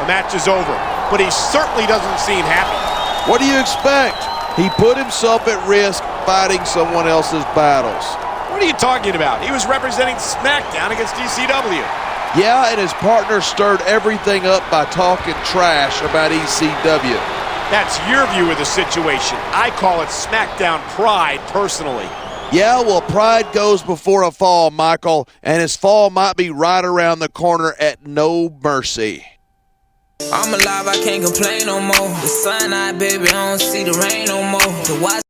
The match is over, but he certainly doesn't seem happy. What do you expect? He put himself at risk fighting someone else's battles. What are you talking about? He was representing SmackDown against ECW. Yeah, and his partner stirred everything up by talking trash about ECW. That's your view of the situation. I call it SmackDown pride, personally. Yeah, well, pride goes before a fall, Michael, and his fall might be right around the corner at no mercy. I'm alive, I can't complain no more. The sun out, baby, I don't see the rain no more. The watch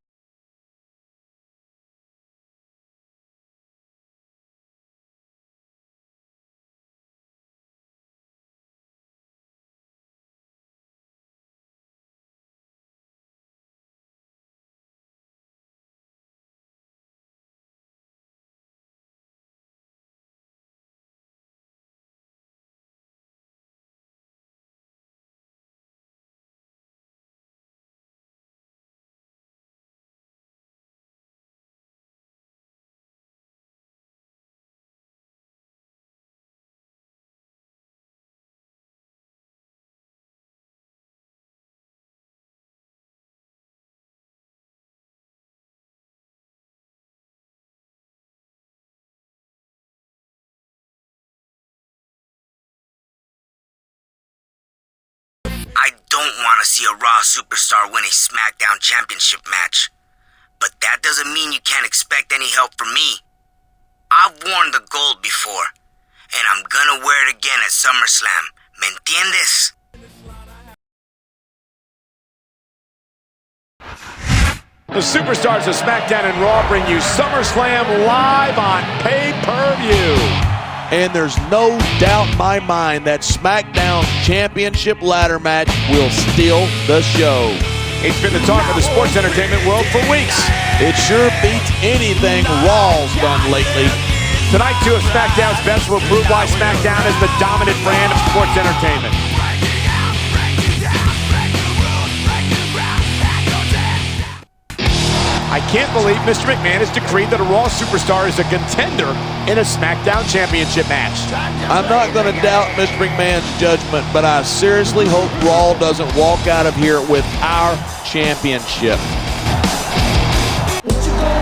I don't want to see a Raw superstar win a SmackDown championship match. But that doesn't mean you can't expect any help from me. I've worn the gold before, and I'm gonna wear it again at SummerSlam. ¿Me entiendes? The superstars of SmackDown and Raw bring you SummerSlam live on pay-per-view. And there's no doubt in my mind that SmackDown's championship ladder match will steal the show. It's been the talk of the sports entertainment world for weeks. It sure beats anything Raw's done lately. Tonight, two of SmackDown's best will prove why SmackDown is the dominant brand of sports entertainment. I can't believe Mr. McMahon has decreed that a Raw superstar is a contender in a SmackDown championship match. I'm not going to doubt Mr. McMahon's judgment, but I seriously hope Raw doesn't walk out of here with our championship.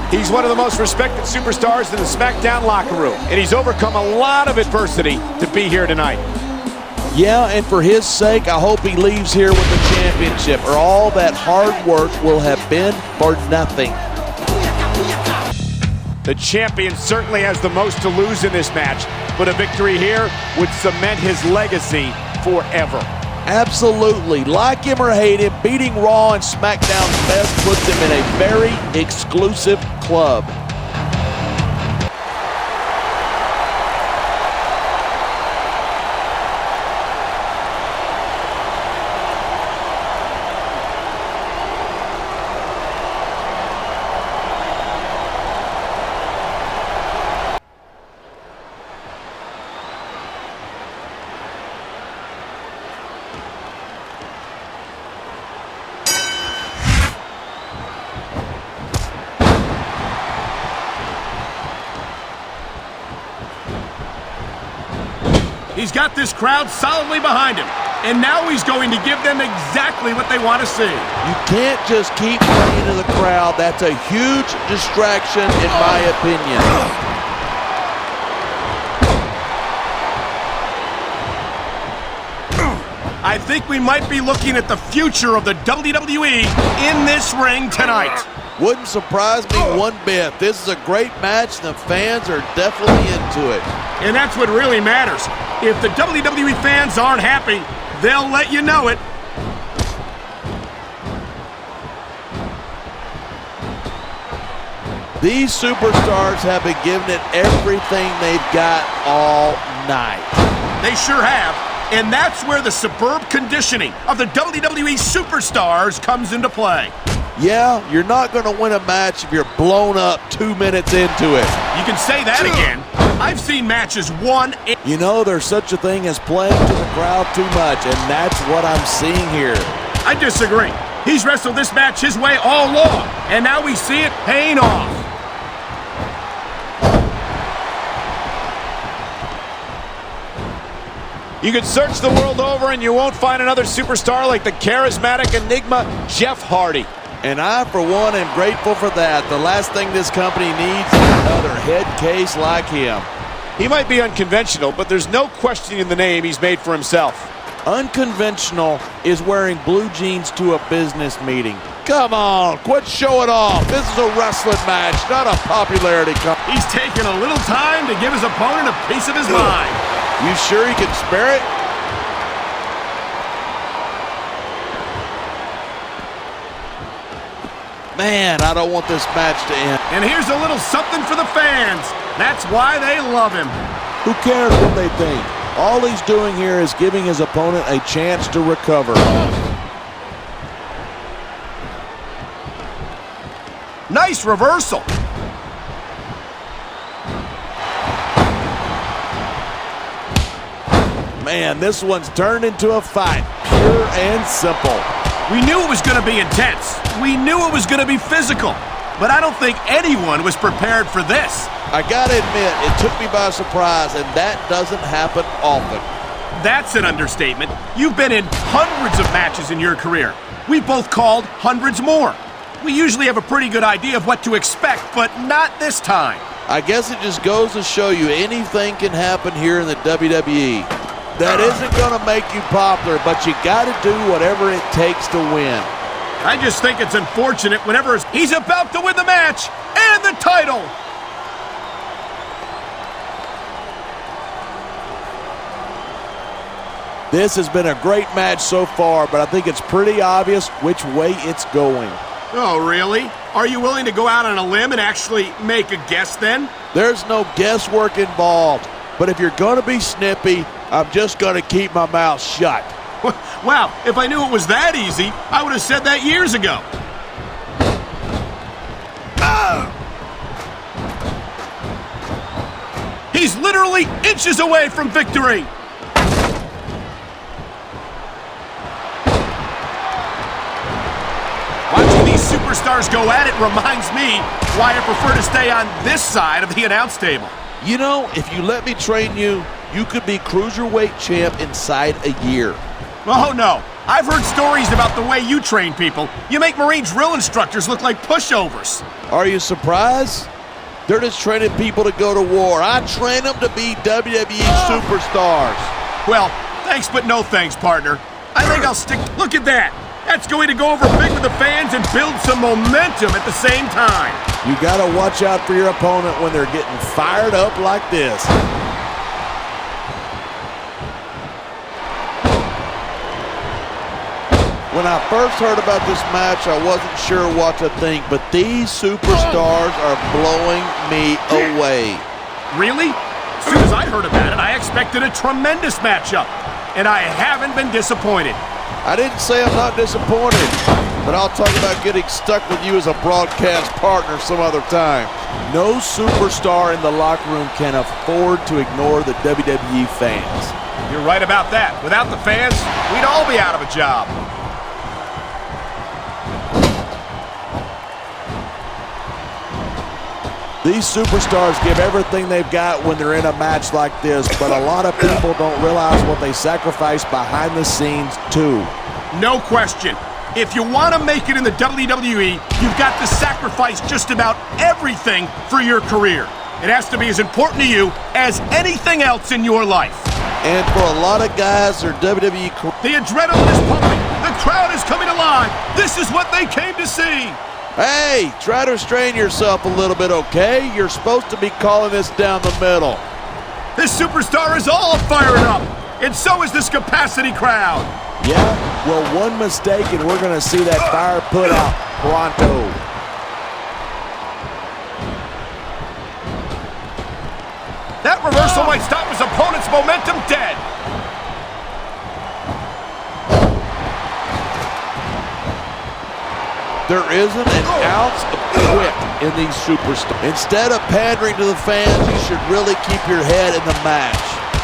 He's one of the most respected superstars in the SmackDown locker room, and he's overcome a lot of adversity to be here tonight. Yeah, and for his sake, I hope he leaves here with the championship, or all that hard work will have been for nothing. The champion certainly has the most to lose in this match, but a victory here would cement his legacy forever. Absolutely. Like him or hate him, beating Raw and SmackDown's best puts him in a very exclusive club. He's got this crowd solidly behind him, and now he's going to give them exactly what they want to see. You can't just keep playing to the crowd. That's a huge distraction, in my opinion. I think we might be looking at the future of the WWE in this ring tonight. Wouldn't surprise me one bit. This is a great match, and the fans are definitely into it. And that's what really matters. If the WWE fans aren't happy, they'll let you know it. These superstars have been giving it everything they've got all night. They sure have. And that's where the superb conditioning of the WWE superstars comes into play. Yeah, you're not going to win a match if you're blown up 2 minutes into it. You can say that again. I've seen matches won. You know, there's such a thing as playing to the crowd too much, and that's what I'm seeing here. I disagree. He's wrestled this match his way all along, and now we see it paying off. You could search the world over and you won't find another superstar like the charismatic enigma Jeff Hardy. And I, for one, am grateful for that. The last thing this company needs is another head case like him. He might be unconventional, but there's no questioning the name he's made for himself. Unconventional is wearing blue jeans to a business meeting. Come on, quit showing off. This is a wrestling match, not a popularity contest. He's taking a little time to give his opponent a piece of his mind. You sure he can spare it? Man, I don't want this match to end. And here's a little something for the fans. That's why they love him. Who cares what they think? All he's doing here is giving his opponent a chance to recover. Nice reversal. Man, this one's turned into a fight. Pure and simple. We knew it was going to be intense. We knew it was going to be physical. But I don't think anyone was prepared for this. I gotta admit, it took me by surprise, and that doesn't happen often. That's an understatement. You've been in hundreds of matches in your career. We've both called hundreds more. We usually have a pretty good idea of what to expect, but not this time. I guess it just goes to show you anything can happen here in the WWE. That isn't gonna make you popular, but you gotta do whatever it takes to win. I just think it's unfortunate whenever he's about to win the match and the title. This has been a great match so far, but I think it's pretty obvious which way it's going. Oh, really? Are you willing to go out on a limb and actually make a guess then? There's no guesswork involved, but if you're gonna be snippy, I'm just gonna keep my mouth shut. Wow, if I knew it was that easy, I would have said that years ago. He's literally inches away from victory. Watching these superstars go at it reminds me why I prefer to stay on this side of the announce table. You know, if you let me train you, you could be cruiserweight champ inside a year. Oh, no. I've heard stories about the way you train people. You make Marine drill instructors look like pushovers. Are you surprised? They're just training people to go to war. I train them to be WWE superstars. Well, thanks but no thanks, partner. I think I'll stick. Look at that. That's going to go over big with the fans and build some momentum at the same time. You got to watch out for your opponent when they're getting fired up like this. When I first heard about this match, I wasn't sure what to think, but these superstars are blowing me away. Really? As soon as I heard about it, I expected a tremendous matchup, and I haven't been disappointed. I didn't say I'm not disappointed, but I'll talk about getting stuck with you as a broadcast partner some other time. No superstar in the locker room can afford to ignore the WWE fans. You're right about that. Without the fans, we'd all be out of a job. These superstars give everything they've got when they're in a match like this, but a lot of people don't realize what they sacrifice behind the scenes, too. No question. If you want to make it in the WWE, you've got to sacrifice just about everything for your career. It has to be as important to you as anything else in your life. And for a lot of guys, their WWE career... The adrenaline is pumping. The crowd is coming alive. This is what they came to see. Hey, try to restrain yourself a little bit, okay? You're supposed to be calling this down the middle. This superstar is all fired up, and so is this capacity crowd. Yeah, well, one mistake and we're going to see that fire put out pronto. That reversal might stop his opponent's momentum dead. There isn't an ounce of quit in these superstars. Instead of pandering to the fans, you should really keep your head in the match.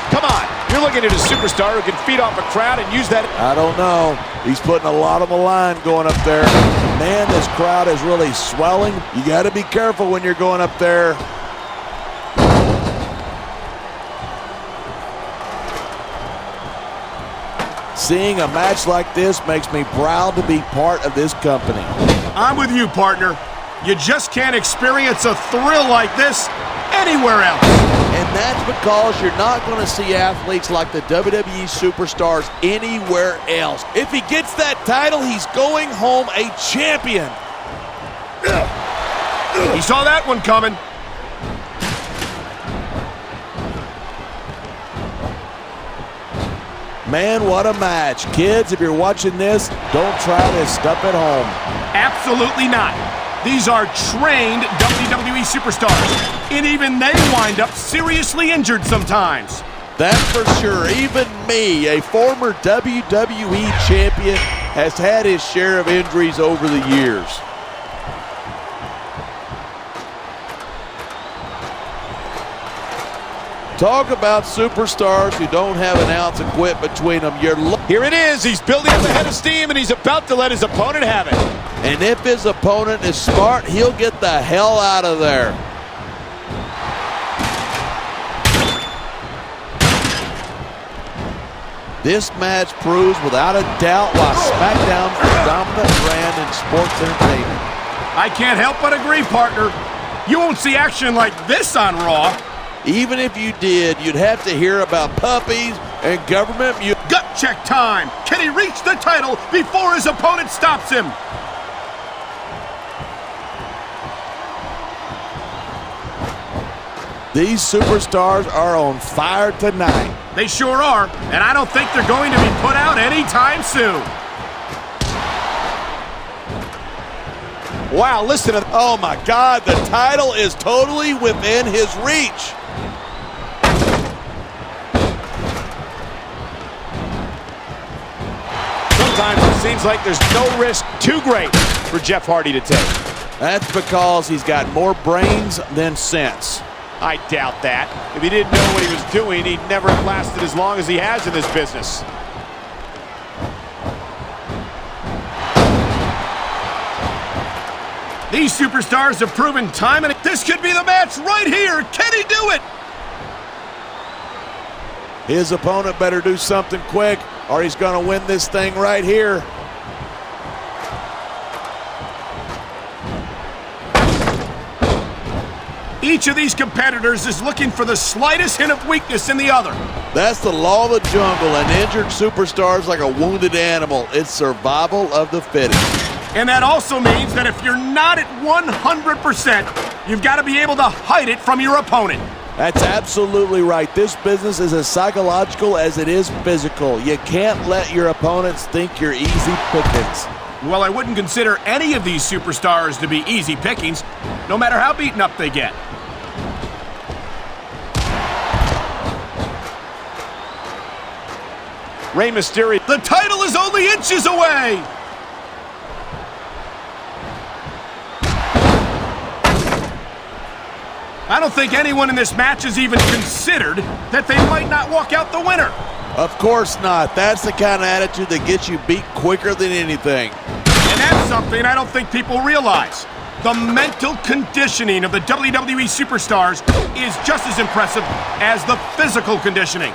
Come on, you're looking at a superstar who can feed off a crowd and use that. I don't know. He's putting a lot on the line going up there. Man, this crowd is really swelling. You got to be careful when you're going up there. Seeing a match like this makes me proud to be part of this company. I'm with you, partner. You just can't experience a thrill like this anywhere else. And that's because you're not going to see athletes like the WWE superstars anywhere else. If he gets that title, he's going home a champion. He saw that one coming. Man, what a match. Kids, if you're watching this, don't try this stuff at home. Absolutely not. These are trained WWE superstars, and even they wind up seriously injured sometimes. That's for sure. Even me, a former WWE champion, has had his share of injuries over the years. Talk about superstars who don't have an ounce of quit between them. Here it is. He's building up a head of steam, and he's about to let his opponent have it. And if his opponent is smart, he'll get the hell out of there. This match proves without a doubt why SmackDown's the dominant brand in sports entertainment. I can't help but agree, partner. You won't see action like this on Raw. Even if you did, you'd have to hear about puppies and government music. Gut check time. Can he reach the title before his opponent stops him? These superstars are on fire tonight. They sure are, and I don't think they're going to be put out anytime soon. Wow, listen to... Oh my God, the title is totally within his reach. Sometimes it seems like there's no risk too great for Jeff Hardy to take. That's because he's got more brains than sense. I doubt that. If he didn't know what he was doing, he'd never have lasted as long as he has in this business. These superstars have proven time and this could be the match right here. Can he do it? His opponent better do something quick or he's going to win this thing right here. Each of these competitors is looking for the slightest hint of weakness in the other. That's the law of the jungle, and injured superstars like a wounded animal. It's survival of the fittest. And that also means that if you're not at 100%, you've got to be able to hide it from your opponent. That's absolutely right. This business is as psychological as it is physical. You can't let your opponents think you're easy pickings. Well, I wouldn't consider any of these superstars to be easy pickings, no matter how beaten up they get. Rey Mysterio. The title is only inches away! I don't think anyone in this match has even considered that they might not walk out the winner. Of course not. That's the kind of attitude that gets you beat quicker than anything. And that's something I don't think people realize. The mental conditioning of the WWE superstars is just as impressive as the physical conditioning.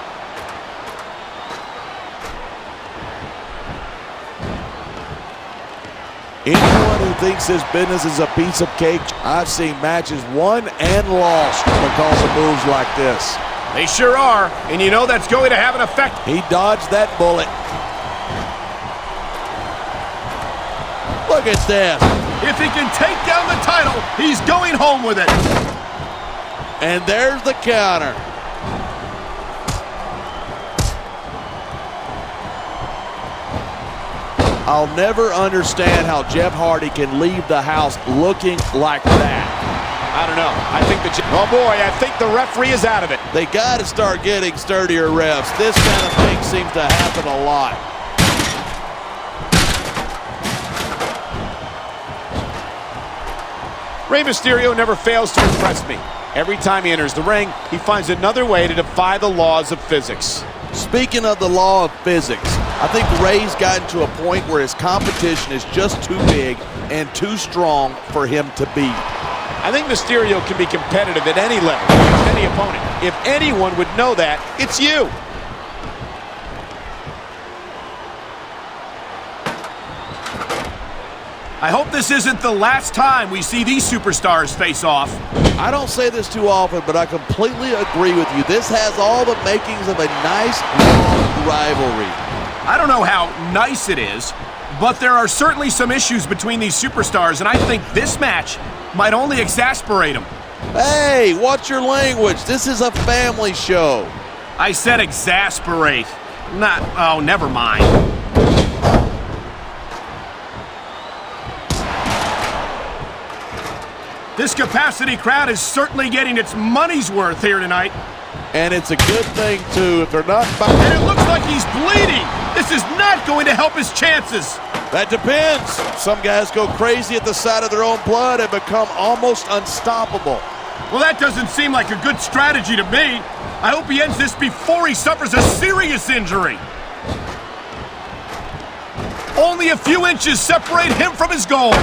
Anyone who thinks this business is a piece of cake, I've seen matches won and lost because of moves like this. They sure are, and you know that's going to have an effect. He dodged that bullet. Look at this. If he can take down the title, he's going home with it. And there's the counter. I'll never understand how Jeff Hardy can leave the house looking like that. I don't know. I think oh boy, I think the referee is out of it. They got to start getting sturdier refs. This kind of thing seems to happen a lot. Rey Mysterio never fails to impress me. Every time he enters the ring, he finds another way to defy the laws of physics. Speaking of the law of physics, I think Rey's gotten to a point where his competition is just too big and too strong for him to beat. I think Mysterio can be competitive at any level against any opponent. If anyone would know that, it's you. I hope this isn't the last time we see these superstars face off. I don't say this too often, but I completely agree with you. This has all the makings of a nice, long rivalry. I don't know how nice it is, but there are certainly some issues between these superstars, and I think this match might only exasperate them. Hey, watch your language. This is a family show. I said exasperate. Oh, never mind. This capacity crowd is certainly getting its money's worth here tonight. And it's a good thing, too, if they're not... And it looks like he's bleeding. This is not going to help his chances. That depends. Some guys go crazy at the sight of their own blood and become almost unstoppable. Well, that doesn't seem like a good strategy to me. I hope he ends this before he suffers a serious injury. Only a few inches separate him from his goal.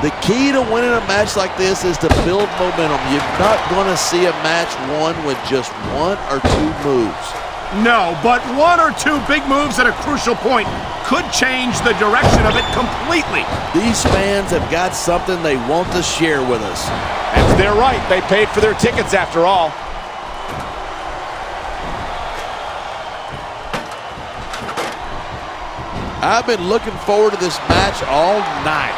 The key to winning a match like this is to build momentum. You're not going to see a match won with just one or two moves. No, but one or two big moves at a crucial point could change the direction of it completely. These fans have got something they want to share with us. That's their right. They paid for their tickets after all. I've been looking forward to this match all night.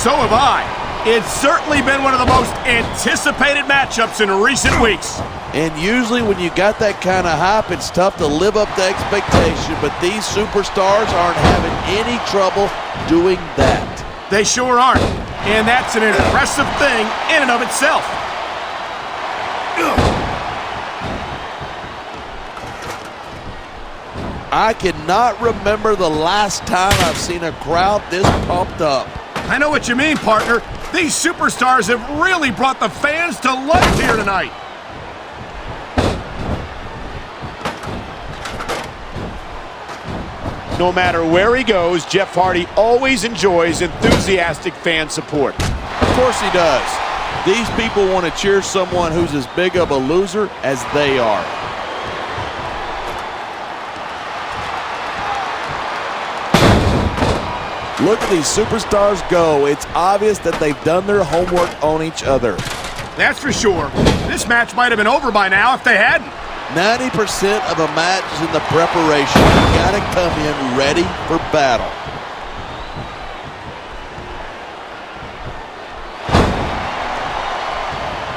So have I. It's certainly been one of the most anticipated matchups in recent weeks. And usually when you got that kind of hype, it's tough to live up to expectation, but these superstars aren't having any trouble doing that. They sure aren't, and that's an impressive thing in and of itself. I cannot remember the last time I've seen a crowd this pumped up. I know what you mean, partner. These superstars have really brought the fans to life here tonight. No matter where he goes, Jeff Hardy always enjoys enthusiastic fan support. Of course he does. These people want to cheer someone who's as big of a loser as they are. Look at these superstars go. It's obvious that they've done their homework on each other. That's for sure. This match might have been over by now if they hadn't. 90% of a match is in the preparation. You gotta come in ready for battle.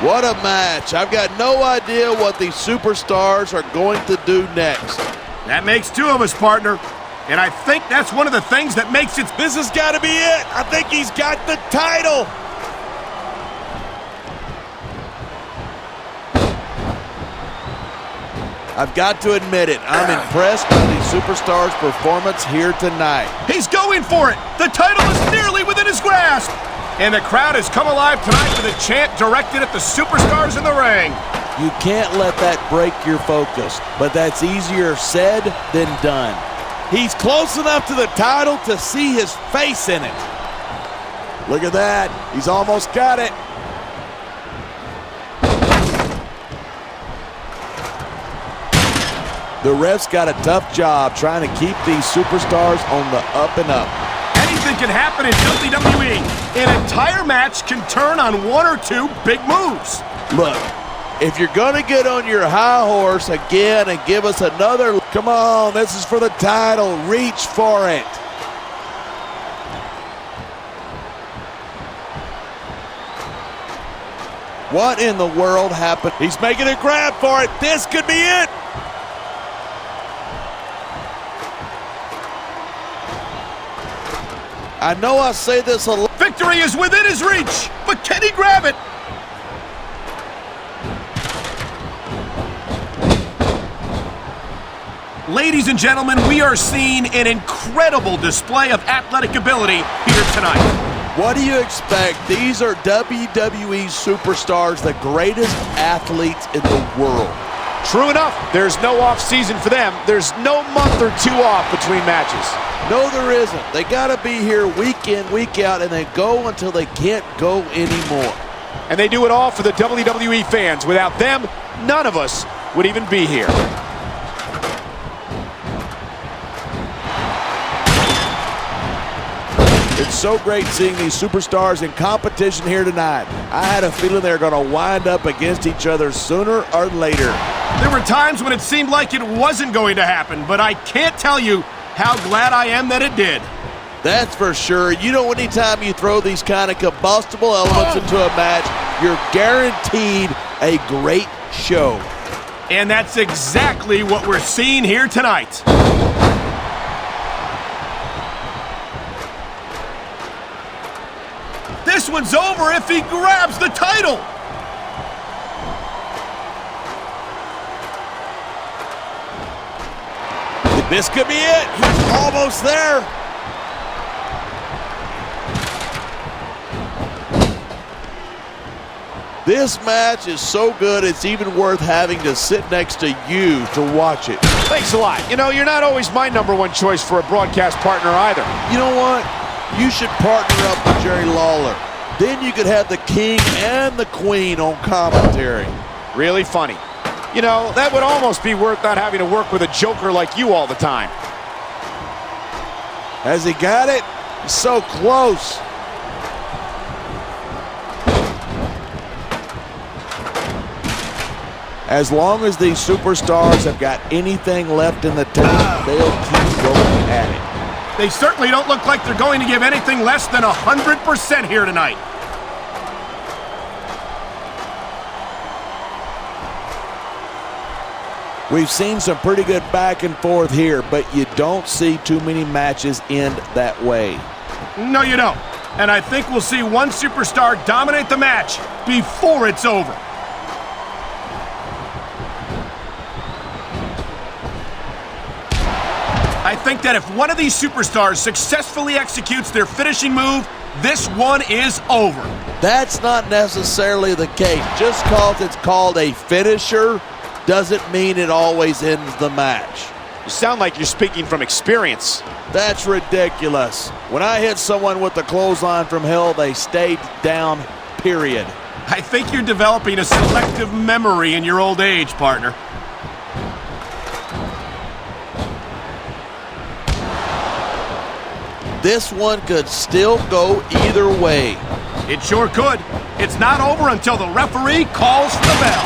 What a match. I've got no idea what these superstars are going to do next. That makes two of us, partner. And I think that's one of the things that makes it... This has got to be it. I think he's got the title. I've got to admit it. I'm impressed by these superstars' performance here tonight. He's going for it. The title is nearly within his grasp. And the crowd has come alive tonight with a chant directed at the superstars in the ring. You can't let that break your focus, but that's easier said than done. He's close enough to the title to see his face in it. Look at that. He's almost got it. The refs got a tough job trying to keep these superstars on the up and up. Anything can happen in WWE. An entire match can turn on one or two big moves. Look, if you're going to get on your high horse again and give us another, come on, this is for the title. Reach for it. What in the world happened? He's making a grab for it. This could be it. I know I say this a lot. Victory is within his reach, but can he grab it? Ladies and gentlemen, we are seeing an incredible display of athletic ability here tonight. What do you expect? These are WWE superstars, the greatest athletes in the world. True enough, there's no off season for them. There's no month or two off between matches. No, there isn't. They got to be here week in, week out, and they go until they can't go anymore. And they do it all for the WWE fans. Without them, none of us would even be here. It's so great seeing these superstars in competition here tonight. I had a feeling they were going to wind up against each other sooner or later. There were times when it seemed like it wasn't going to happen, but I can't tell you how glad I am that it did. That's for sure. You know, anytime you throw these kind of combustible elements into a match, you're guaranteed a great show. And that's exactly what we're seeing here tonight. This one's over if he grabs the title. This could be it. He's almost there. This match is so good, it's even worth having to sit next to you to watch it. Thanks a lot. You know, you're not always my #1 choice for a broadcast partner either. You know what? You should partner up with Jerry Lawler. Then you could have the king and the queen on commentary. Really funny. You know, that would almost be worth not having to work with a joker like you all the time. Has he got it? He's so close. As long as these superstars have got anything left in the tank, they'll keep going at it. They certainly don't look like they're going to give anything less than 100% here tonight. We've seen some pretty good back and forth here, but you don't see too many matches end that way. No, you don't. And I think we'll see one superstar dominate the match before it's over. I think that if one of these superstars successfully executes their finishing move, this one is over. That's not necessarily the case. Just because it's called a finisher doesn't mean it always ends the match. You sound like you're speaking from experience. That's ridiculous. When I hit someone with the clothesline from hell, they stayed down, period. I think you're developing a selective memory in your old age, partner. This one could still go either way. It sure could. It's not over until the referee calls for the bell.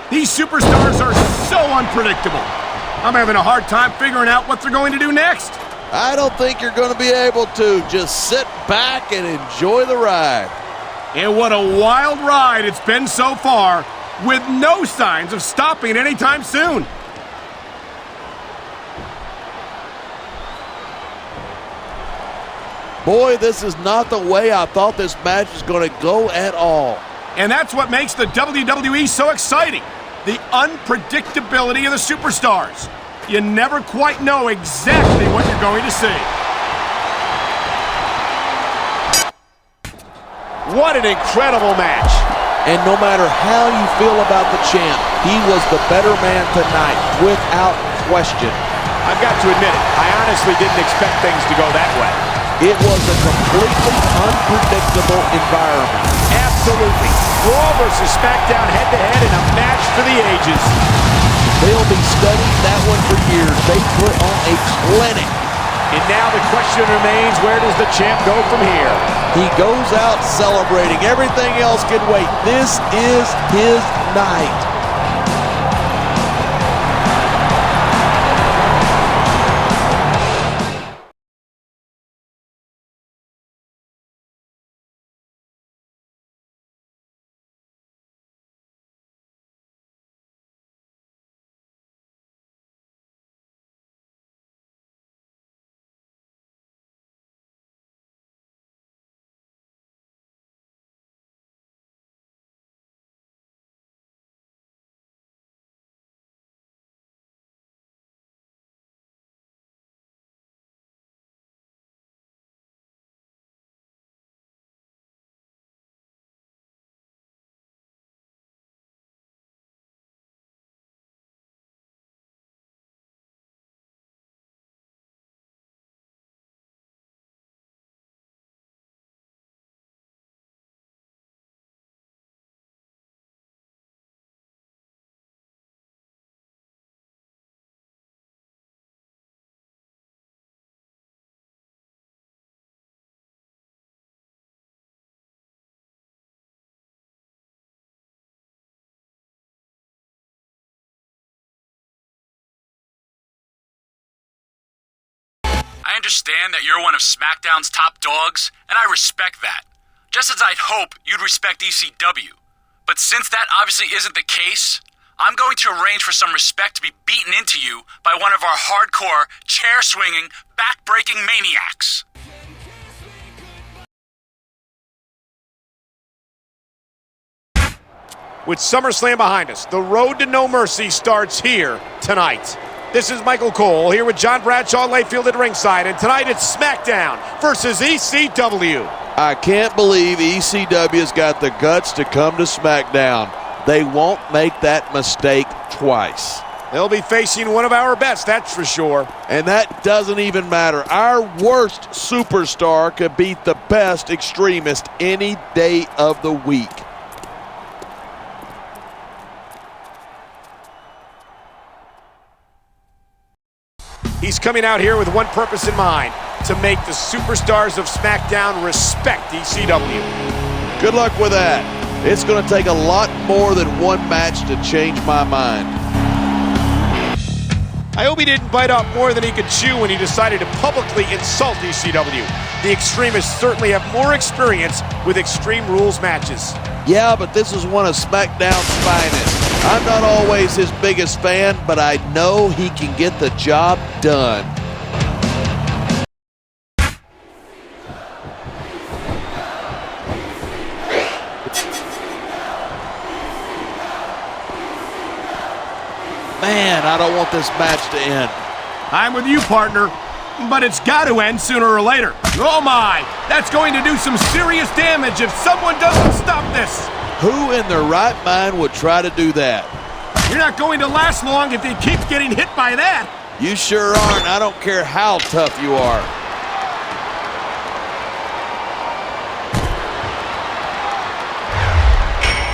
These superstars are so unpredictable. I'm having a hard time figuring out what they're going to do next. I don't think you're going to be able to. Just sit back and enjoy the ride. And what a wild ride it's been so far, with no signs of stopping anytime soon. Boy, this is not the way I thought this match was going to go at all. And that's what makes the WWE so exciting. The unpredictability of the superstars. You never quite know exactly what you're going to see. What an incredible match. And no matter how you feel about the champ, he was the better man tonight, without question. I've got to admit it, I honestly didn't expect things to go that way. It was a completely unpredictable environment. Absolutely. Raw versus SmackDown head-to-head in a match for the ages. They'll be studying that one for years. They put on a clinic. And now the question remains, where does the champ go from here? He goes out celebrating. Everything else can wait. This is his night. I understand that you're one of SmackDown's top dogs, and I respect that. Just as I'd hope you'd respect ECW. But since that obviously isn't the case, I'm going to arrange for some respect to be beaten into you by one of our hardcore, chair-swinging, back-breaking maniacs. With SummerSlam behind us, the road to No Mercy starts here tonight. This is Michael Cole here with John Bradshaw Layfield at ringside, and tonight it's SmackDown versus ECW. I can't believe ECW's got the guts to come to SmackDown. They won't make that mistake twice. They'll be facing one of our best, that's for sure. And that doesn't even matter. Our worst superstar could beat the best extremist any day of the week. He's coming out here with one purpose in mind, to make the superstars of SmackDown respect ECW. Good luck with that. It's going to take a lot more than one match to change my mind. I hope he didn't bite off more than he could chew when he decided to publicly insult ECW. The extremists certainly have more experience with Extreme Rules matches. Yeah, but this is one of SmackDown's finest. I'm not always his biggest fan, but I know he can get the job done. Man, I don't want this match to end. I'm with you, partner, but it's got to end sooner or later. Oh my, that's going to do some serious damage if someone doesn't stop this. Who in their right mind would try to do that? You're not going to last long if you keep getting hit by that. You sure aren't. I don't care how tough you are.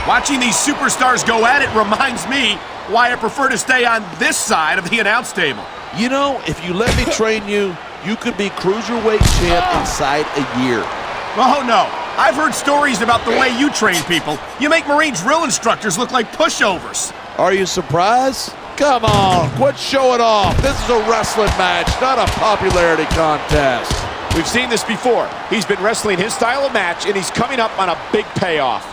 Watching these superstars go at it reminds me why I prefer to stay on this side of the announce table. You know, if you let me train you, you could be cruiserweight champ inside a year. Oh no, I've heard stories about the way you train people. You make Marine drill instructors look like pushovers. Are you surprised? Come on, quit showing off. This is a wrestling match, not a popularity contest. We've seen this before. He's been wrestling his style of match, and he's coming up on a big payoff.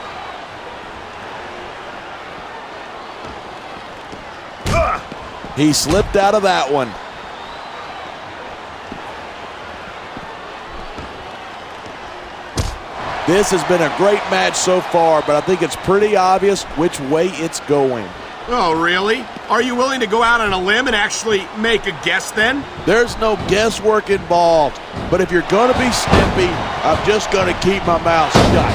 He slipped out of that one. This has been a great match so far, but I think it's pretty obvious which way it's going. Oh, really? Are you willing to go out on a limb and actually make a guess then? There's no guesswork involved, but if you're going to be snippy, I'm just going to keep my mouth shut.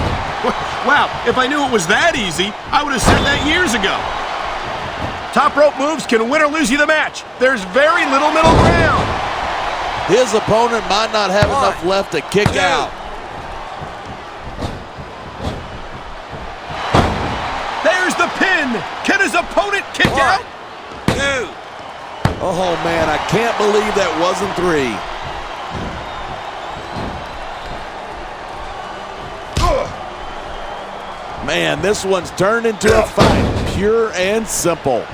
Wow, if I knew it was that easy, I would have said that years ago. Top rope moves can win or lose you the match. There's very little middle ground. His opponent might not have enough left to kick out. There's the pin. Can his opponent kick out? 2. Oh man, I can't believe that wasn't 3. Man, this one's turned into a fight, pure and simple.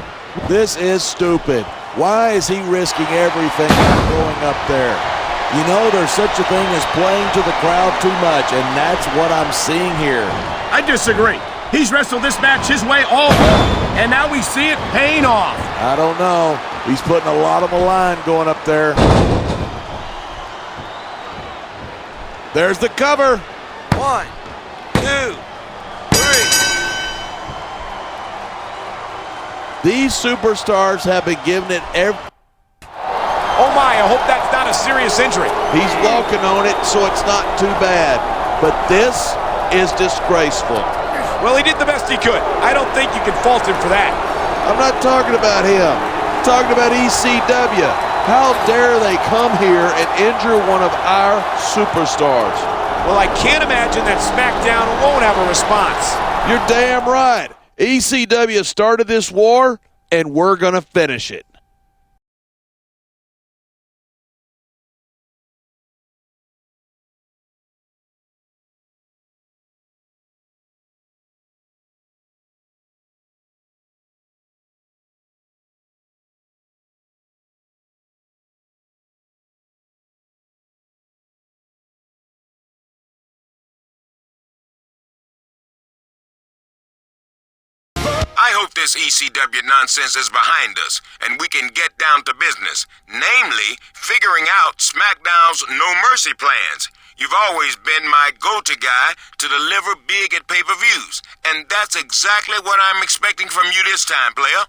This is stupid. Why is he risking everything going up there? You know, there's such a thing as playing to the crowd too much, and that's what I'm seeing here. I disagree. He's wrestled this match his way all along, and now we see it paying off. I don't know. He's putting a lot on the line going up there. There's the cover. 1, 2, 3. These superstars have been giving it every... Oh my, I hope that's not a serious injury. He's walking on it, so it's not too bad. But this is disgraceful. Well, he did the best he could. I don't think you can fault him for that. I'm not talking about him. I'm talking about ECW. How dare they come here and injure one of our superstars? Well, I can't imagine that SmackDown won't have a response. You're damn right. ECW started this war, and we're going to finish it. I hope this ECW nonsense is behind us, and we can get down to business, namely, figuring out SmackDown's No Mercy plans. You've always been my go-to guy to deliver big at pay-per-views, and that's exactly what I'm expecting from you this time, player.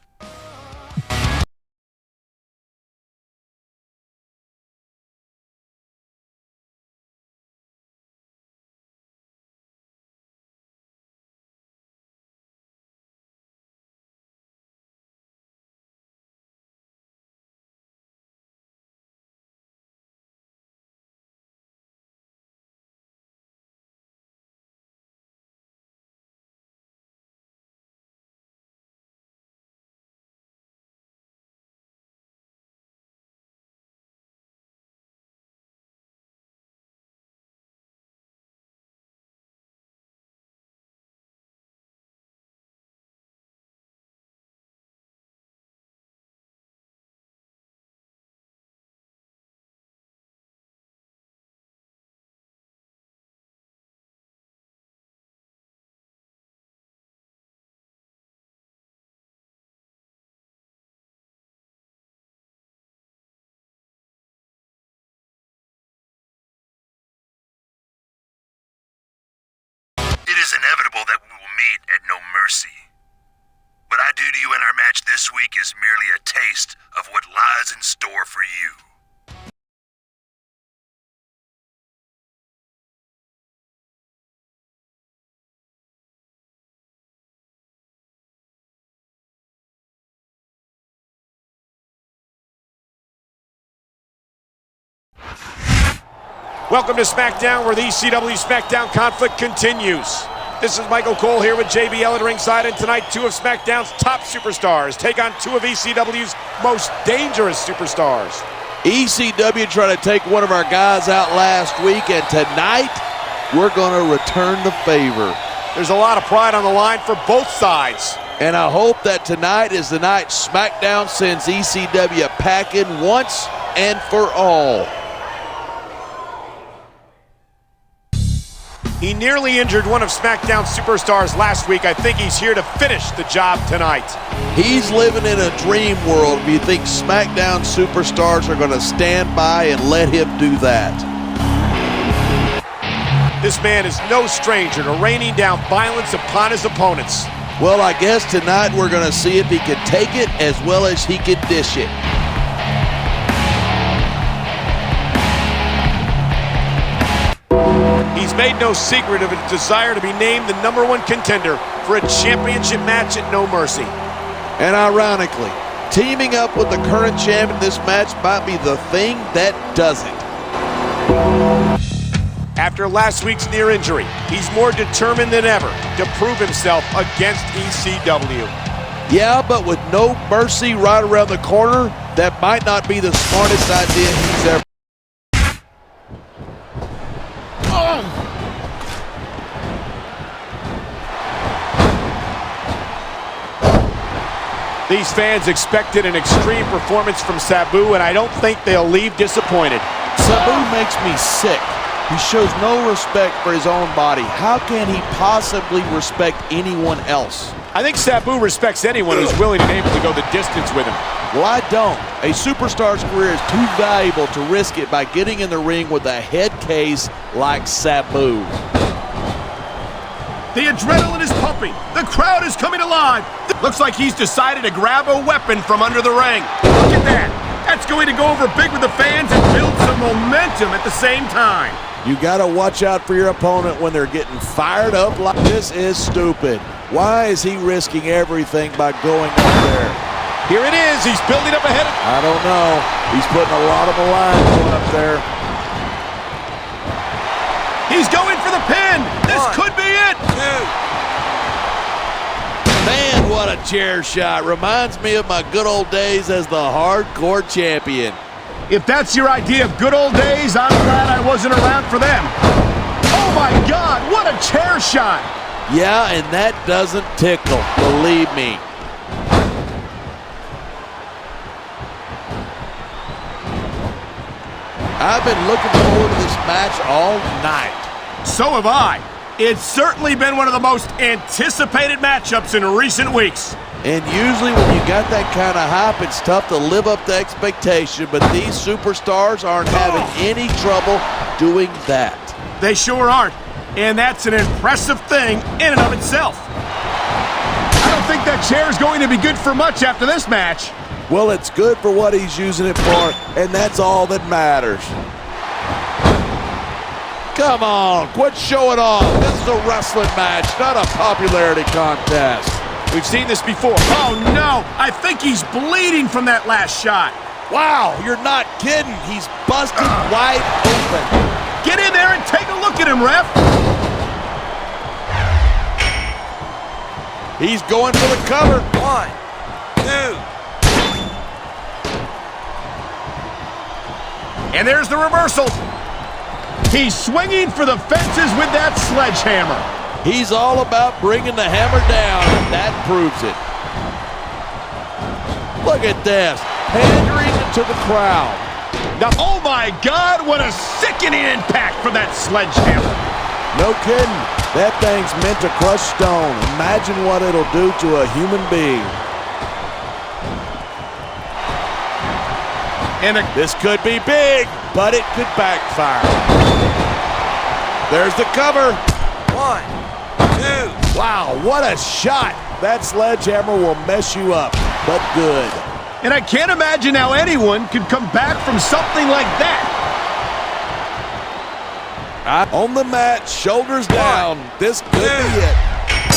It is inevitable that we will meet at No Mercy. What I do to you in our match this week is merely a taste of what lies in store for you. Welcome to SmackDown, where the ECW SmackDown conflict continues. This is Michael Cole here with JBL at ringside, and tonight 2 of SmackDown's top superstars take on 2 of ECW's most dangerous superstars. ECW tried to take one of our guys out last week, and tonight we're going to return the favor. There's a lot of pride on the line for both sides. And I hope that tonight is the night SmackDown sends ECW packing once and for all. He nearly injured one of SmackDown's superstars last week. I think he's here to finish the job tonight. He's living in a dream world if you think SmackDown superstars are going to stand by and let him do that. This man is no stranger to raining down violence upon his opponents. Well, I guess tonight we're going to see if he can take it as well as he can dish it. He's made no secret of his desire to be named the #1 contender for a championship match at No Mercy. And ironically, teaming up with the current champ in this match might be the thing that does it. After last week's near injury, he's more determined than ever to prove himself against ECW. Yeah, but with No Mercy right around the corner, that might not be the smartest idea he's ever. These fans expected an extreme performance from Sabu, and I don't think they'll leave disappointed. Sabu makes me sick. He shows no respect for his own body. How can he possibly respect anyone else? I think Sabu respects anyone who's willing and able to go the distance with him. Well, I don't. A superstar's career is too valuable to risk it by getting in the ring with a head case like Sabu. The adrenaline is pumping. The crowd is coming alive. Looks like he's decided to grab a weapon from under the ring. Look at that. That's going to go over big with the fans and build some momentum at the same time. You got to watch out for your opponent when they're getting fired up like this. Is stupid. Why is he risking everything by going up there? Here it is. He's building up ahead of... I don't know. He's putting a lot of malign going up there. He's going for the pin. This could be it. Man, what a chair shot. Reminds me of my good old days as the hardcore champion. If that's your idea of good old days, I'm glad I wasn't around for them. Oh my God, what a chair shot. Yeah, and that doesn't tickle, believe me. I've been looking forward to this match all night. So have I. It's certainly been one of the most anticipated matchups in recent weeks. And usually when you got that kind of hype, it's tough to live up to expectation, but these superstars aren't having any trouble doing that. They sure aren't, and that's an impressive thing in and of itself. I don't think that chair is going to be good for much after this match. Well, it's good for what he's using it for, and that's all that matters. Come on, quit showing off. This is a wrestling match, not a popularity contest. We've seen this before. Oh, no. I think he's bleeding from that last shot. Wow, you're not kidding. He's busted wide open. Get in there and take a look at him, ref. He's going for the cover. 1, 2. And there's the reversal. He's swinging for the fences with that sledgehammer. He's all about bringing the hammer down, and that proves it. Look at this, pandering to the crowd. Now, oh my God, what a sickening impact from that sledgehammer. No kidding, that thing's meant to crush stone. Imagine what it'll do to a human being. And this could be big, but it could backfire. There's the cover. 1, 2. Wow, what a shot. That sledgehammer will mess you up, but good. And I can't imagine how anyone could come back from something like that. On the mat, shoulders down. This could be it. 3.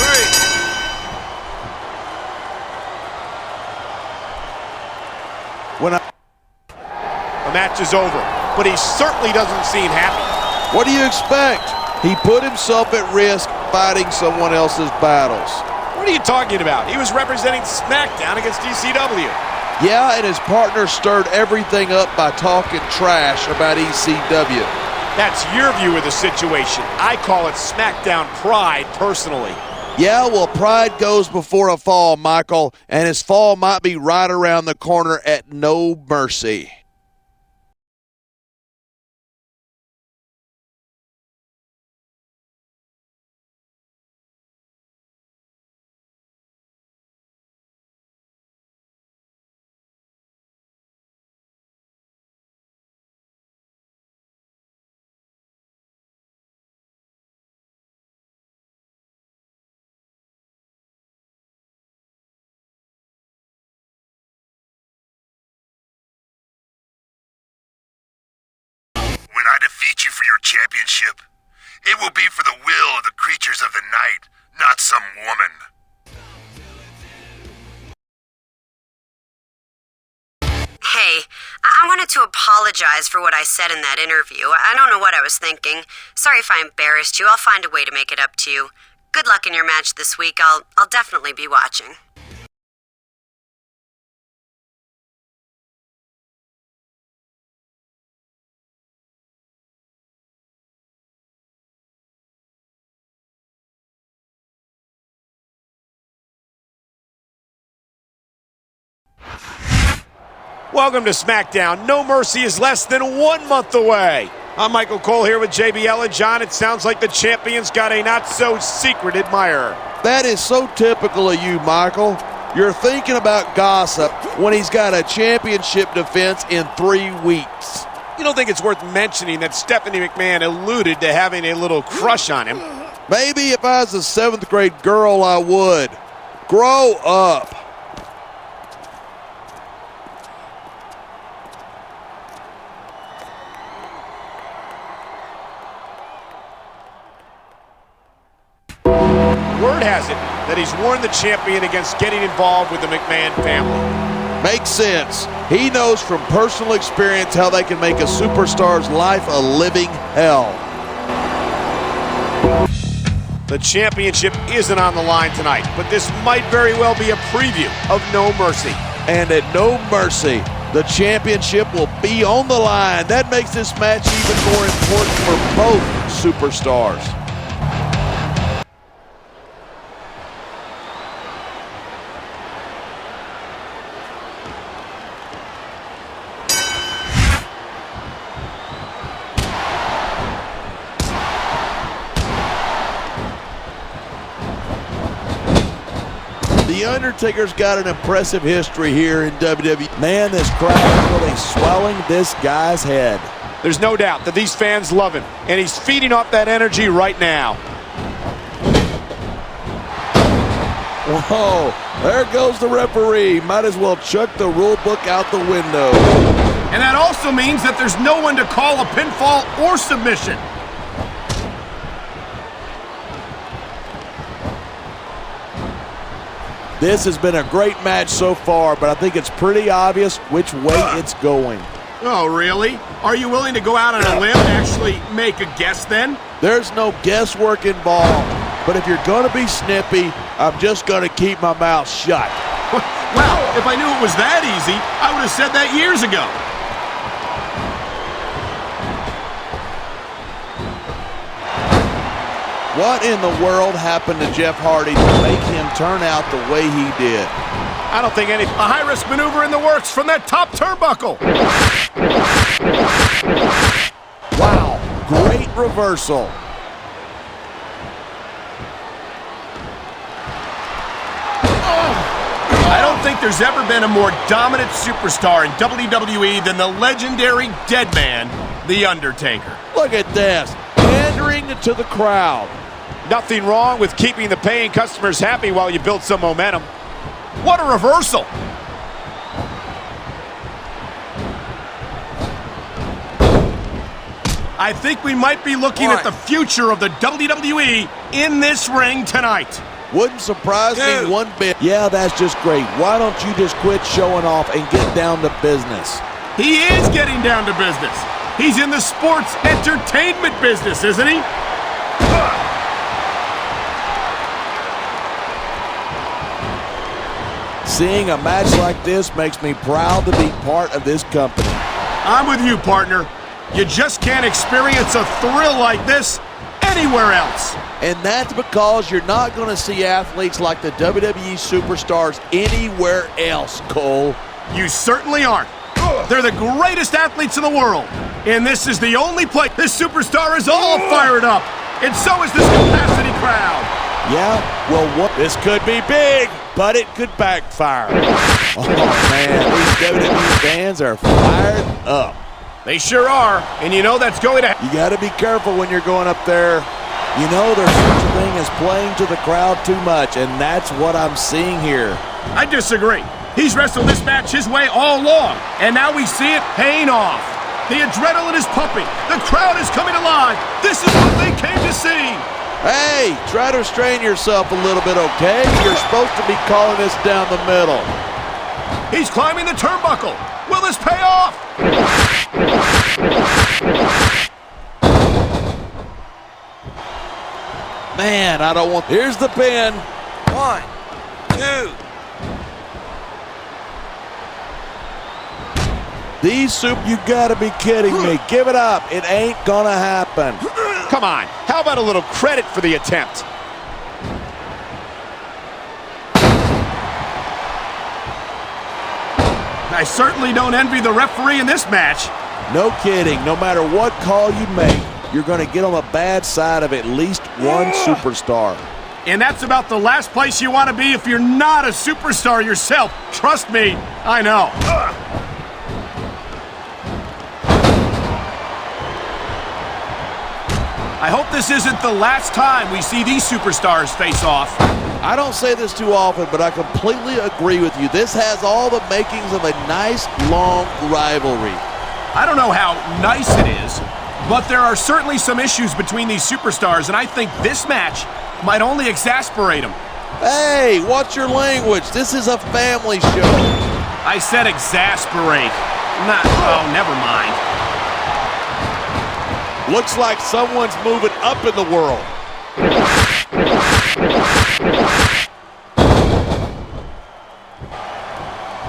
The match is over, but he certainly doesn't seem happy. What do you expect? He put himself at risk fighting someone else's battles. What are you talking about? He was representing SmackDown against ECW. Yeah, and his partner stirred everything up by talking trash about ECW. That's your view of the situation. I call it SmackDown pride, personally. Yeah, well, pride goes before a fall, Michael, and his fall might be right around the corner at No Mercy. When I defeat you for your championship, it will be for the will of the creatures of the night, not some woman. Hey, I wanted to apologize for what I said in that interview. I don't know what I was thinking. Sorry if I embarrassed you. I'll find a way to make it up to you. Good luck in your match this week. I'll definitely be watching. Welcome to SmackDown. No Mercy is less than 1 month away. I'm Michael Cole here with JBL and John. It sounds like the champion's got a not-so-secret admirer. That is so typical of you, Michael. You're thinking about gossip when he's got a championship defense in 3 weeks. You don't think it's worth mentioning that Stephanie McMahon alluded to having a little crush on him? Maybe if I was a 7th grade girl, I would. Grow up. Word has it that he's warned the champion against getting involved with the McMahon family. Makes sense. He knows from personal experience how they can make a superstar's life a living hell. The championship isn't on the line tonight, but this might very well be a preview of No Mercy. And at No Mercy, the championship will be on the line. That makes this match even more important for both superstars. Undertaker's got an impressive history here in WWE. Man, this crowd is really swelling this guy's head. There's no doubt that these fans love him, and he's feeding off that energy right now. Whoa, there goes the referee. Might as well chuck the rule book out the window. And that also means that there's no one to call a pinfall or submission. This has been a great match so far, but I think it's pretty obvious which way it's going. Oh, really? Are you willing to go out on a limb and actually make a guess then? There's no guesswork involved, but if you're going to be snippy, I'm just going to keep my mouth shut. Well, if I knew it was that easy, I would have said that years ago. What in the world happened to Jeff Hardy to make him turn out the way he did? I don't think a high-risk maneuver in the works from that top turnbuckle. Wow, great reversal. I don't think there's ever been a more dominant superstar in WWE than the legendary dead man, The Undertaker. Look at this, pandering to the crowd. Nothing wrong with keeping the paying customers happy while you build some momentum. What a reversal! I think we might be looking at the future of the WWE in this ring tonight. Wouldn't surprise me one bit. Yeah, that's just great. Why don't you just quit showing off and get down to business? He is getting down to business. He's in the sports entertainment business, isn't he? Seeing a match like this makes me proud to be part of this company. I'm with you, partner. You just can't experience a thrill like this anywhere else. And that's because you're not going to see athletes like the WWE superstars anywhere else, Cole. You certainly aren't. They're the greatest athletes in the world. And this is the only place this superstar is all fired up. And so is this capacity crowd. Yeah, well, this could be big, but it could backfire. Oh, man, these WWE fans are fired up. They sure are, and you know that's going to... You got to be careful when you're going up there. You know there's such a thing as playing to the crowd too much, and that's what I'm seeing here. I disagree. He's wrestled this match his way all along, and now we see it paying off. The adrenaline is pumping. The crowd is coming alive. This is what they came to see. Hey, try to restrain yourself a little bit, okay? You're supposed to be calling this down the middle. He's climbing the turnbuckle. Will this pay off? Man, I don't want... Here's the pin. 1, 2. You gotta be kidding me. Give it up. It ain't gonna happen. Come on, how about a little credit for the attempt? I certainly don't envy the referee in this match. No kidding. No matter what call you make, you're going to get on the bad side of at least one superstar. And that's about the last place you want to be if you're not a superstar yourself. Trust me, I know. I hope this isn't the last time we see these superstars face off. I don't say this too often, but I completely agree with you. This has all the makings of a nice, long rivalry. I don't know how nice it is, but there are certainly some issues between these superstars, and I think this match might only exasperate them. Hey, watch your language. This is a family show. I said exasperate. Oh, never mind. Looks like someone's moving up in the world.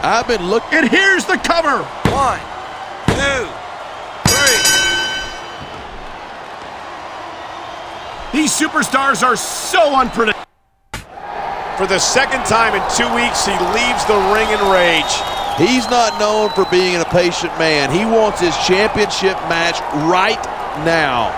I've been looking. And here's the cover. 1, 2, 3. These superstars are so unpredictable. For the second time in 2 weeks, he leaves the ring in rage. He's not known for being a patient man. He wants his championship match right now.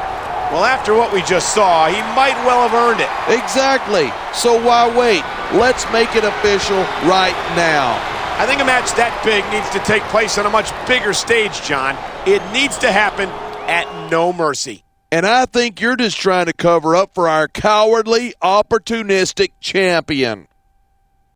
Well, after what we just saw, he might well have earned it. Exactly. So why wait? Let's make it official right now. I think a match that big needs to take place on a much bigger stage, John. It needs to happen at No Mercy. And I think you're just trying to cover up for our cowardly, opportunistic champion.